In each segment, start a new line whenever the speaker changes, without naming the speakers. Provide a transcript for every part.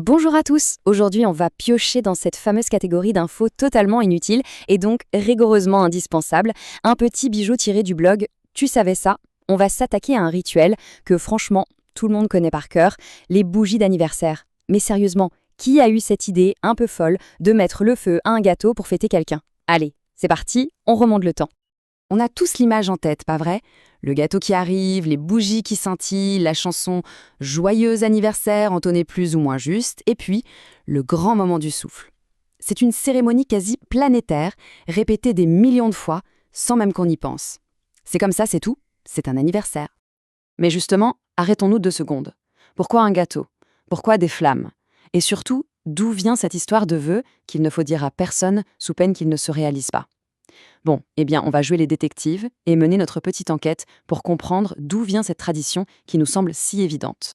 Bonjour à tous. Aujourd'hui, on va piocher dans cette fameuse catégorie d'infos totalement inutiles et donc rigoureusement indispensables. Un petit bijou tiré du blog Tu savais ça? On va s'attaquer à un rituel que franchement, tout le monde connaît par cœur, les bougies d'anniversaire. Mais sérieusement, qui a eu cette idée un peu folle de mettre le feu à un gâteau pour fêter quelqu'un? Allez, c'est parti, on remonte le temps. On a tous l'image en tête, pas vrai? Le gâteau qui arrive, les bougies qui scintillent, la chanson Joyeux anniversaire entonnée plus ou moins juste, et puis le grand moment du souffle. C'est une cérémonie quasi planétaire, répétée des millions de fois, sans même qu'on y pense. C'est comme ça, c'est tout, c'est un anniversaire. Mais justement, arrêtons-nous 2 secondes. Pourquoi un gâteau? Pourquoi des flammes? Et surtout, d'où vient cette histoire de vœux qu'il ne faut dire à personne sous peine qu'il ne se réalise pas? Bon, eh bien, on va jouer les détectives et mener notre petite enquête pour comprendre d'où vient cette tradition qui nous semble si évidente.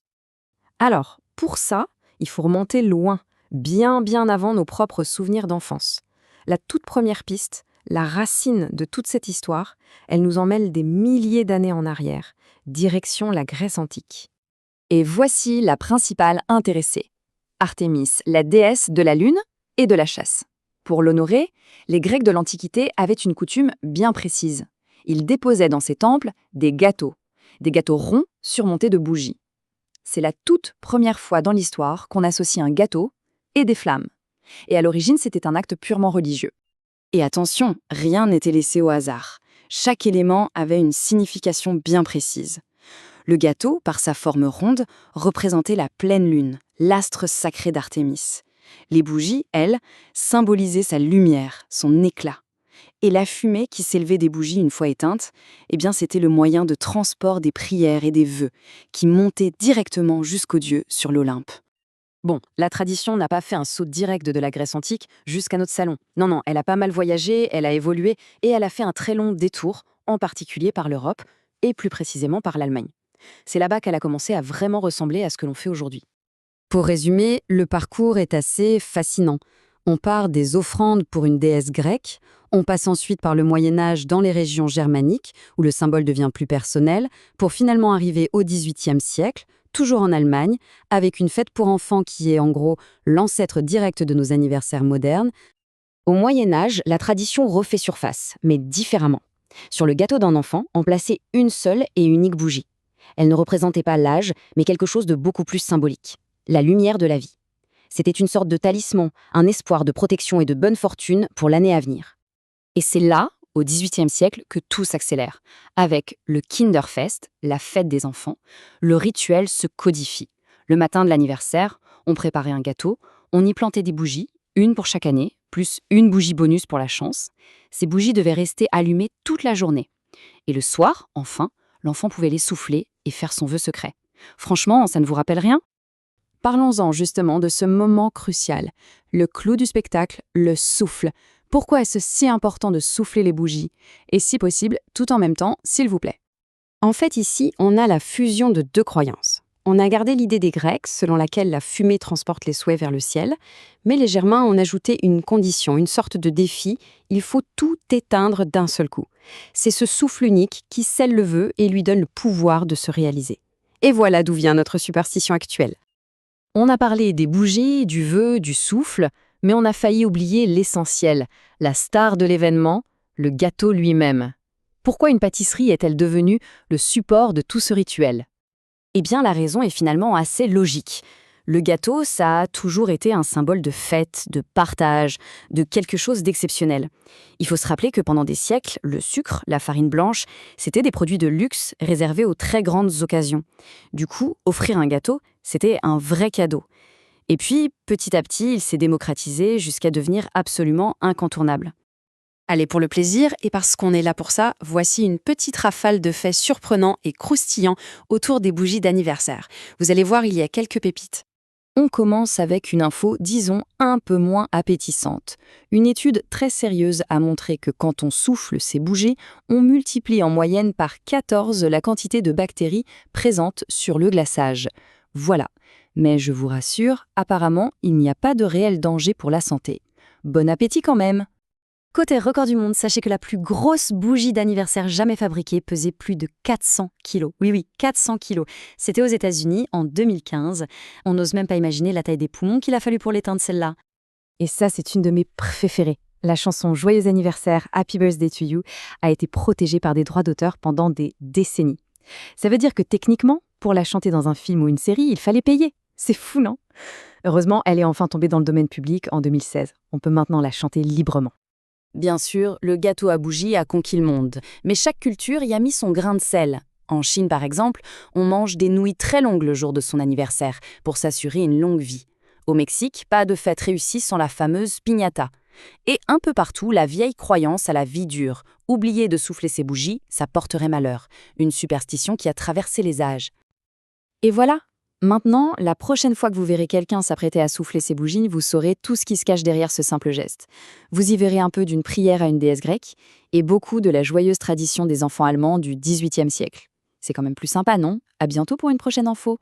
Alors, pour ça, il faut remonter loin, bien avant nos propres souvenirs d'enfance. La toute première piste, la racine de toute cette histoire, elle nous emmène des milliers d'années en arrière, direction la Grèce antique. Et voici la principale intéressée, Artémis, la déesse de la lune et de la chasse. Pour l'honorer, les Grecs de l'Antiquité avaient une coutume bien précise. Ils déposaient dans ces temples des gâteaux ronds surmontés de bougies. C'est la toute première fois dans l'histoire qu'on associe un gâteau et des flammes. Et à l'origine, c'était un acte purement religieux. Et attention, rien n'était laissé au hasard. Chaque élément avait une signification bien précise. Le gâteau, par sa forme ronde, représentait la pleine lune, l'astre sacré d'Artémis. Les bougies, elles, symbolisaient sa lumière, son éclat. Et la fumée qui s'élevait des bougies une fois éteintes, eh bien c'était le moyen de transport des prières et des vœux, qui montaient directement jusqu'aux dieux sur l'Olympe. Bon, la tradition n'a pas fait un saut direct de la Grèce antique jusqu'à notre salon. Non, elle a pas mal voyagé, elle a évolué, et elle a fait un très long détour, en particulier par l'Europe, et plus précisément par l'Allemagne. C'est là-bas qu'elle a commencé à vraiment ressembler à ce que l'on fait aujourd'hui. Pour résumer, le parcours est assez fascinant. On part des offrandes pour une déesse grecque, on passe ensuite par le Moyen-Âge dans les régions germaniques, où le symbole devient plus personnel, pour finalement arriver au XVIIIe siècle, toujours en Allemagne, avec une fête pour enfants qui est en gros l'ancêtre direct de nos anniversaires modernes. Au Moyen-Âge, la tradition refait surface, mais différemment. Sur le gâteau d'un enfant, on plaçait une seule et unique bougie. Elle ne représentait pas l'âge, mais quelque chose de beaucoup plus symbolique. La lumière de la vie. C'était une sorte de talisman, un espoir de protection et de bonne fortune pour l'année à venir. Et c'est là, au XVIIIe siècle, que tout s'accélère. Avec le Kinderfest, la fête des enfants, le rituel se codifie. Le matin de l'anniversaire, on préparait un gâteau, on y plantait des bougies, une pour chaque année, plus une bougie bonus pour la chance. Ces bougies devaient rester allumées toute la journée. Et le soir, enfin, l'enfant pouvait les souffler et faire son vœu secret. Franchement, ça ne vous rappelle rien ? Parlons-en justement de ce moment crucial, le clou du spectacle, le souffle. Pourquoi est-ce si important de souffler les bougies? Et si possible, tout en même temps, s'il vous plaît. En fait, ici, on a la fusion de deux croyances. On a gardé l'idée des Grecs, selon laquelle la fumée transporte les souhaits vers le ciel, mais les Germains ont ajouté une condition, une sorte de défi, il faut tout éteindre d'un seul coup. C'est ce souffle unique qui scelle le vœu et lui donne le pouvoir de se réaliser. Et voilà d'où vient notre superstition actuelle. On a parlé des bougies, du vœu, du souffle, mais on a failli oublier l'essentiel, la star de l'événement, le gâteau lui-même. Pourquoi une pâtisserie est-elle devenue le support de tout ce rituel? Eh bien, la raison est finalement assez logique. Le gâteau, ça a toujours été un symbole de fête, de partage, de quelque chose d'exceptionnel. Il faut se rappeler que pendant des siècles, le sucre, la farine blanche, c'était des produits de luxe réservés aux très grandes occasions. Du coup, offrir un gâteau, c'était un vrai cadeau. Et puis, petit à petit, il s'est démocratisé jusqu'à devenir absolument incontournable. Allez, pour le plaisir, et parce qu'on est là pour ça, voici une petite rafale de faits surprenants et croustillants autour des bougies d'anniversaire. Vous allez voir, il y a quelques pépites. On commence avec une info, disons, un peu moins appétissante. Une étude très sérieuse a montré que quand on souffle ces bougies, on multiplie en moyenne par 14 la quantité de bactéries présentes sur le glaçage. Voilà. Mais je vous rassure, apparemment, il n'y a pas de réel danger pour la santé. Bon appétit quand même! Côté record du monde, sachez que la plus grosse bougie d'anniversaire jamais fabriquée pesait plus de 400 kilos. Oui, oui, 400 kilos. C'était aux États-Unis en 2015. On n'ose même pas imaginer la taille des poumons qu'il a fallu pour l'éteindre celle-là. Et ça, c'est une de mes préférées. La chanson Joyeux anniversaire, Happy Birthday to You a été protégée par des droits d'auteur pendant des décennies. Ça veut dire que techniquement, pour la chanter dans un film ou une série, il fallait payer. C'est fou, non? Heureusement, elle est enfin tombée dans le domaine public en 2016. On peut maintenant la chanter librement.
Bien sûr, le gâteau à bougies a conquis le monde, mais chaque culture y a mis son grain de sel. En Chine, par exemple, on mange des nouilles très longues le jour de son anniversaire pour s'assurer une longue vie. Au Mexique, pas de fête réussie sans la fameuse piñata. Et un peu partout, la vieille croyance à la vie dure. Oublier de souffler ses bougies, ça porterait malheur. Une superstition qui a traversé les âges.
Et voilà. Maintenant, la prochaine fois que vous verrez quelqu'un s'apprêter à souffler ses bougies, vous saurez tout ce qui se cache derrière ce simple geste. Vous y verrez un peu d'une prière à une déesse grecque et beaucoup de la joyeuse tradition des enfants allemands du XVIIIe siècle. C'est quand même plus sympa, non? À bientôt pour une prochaine info.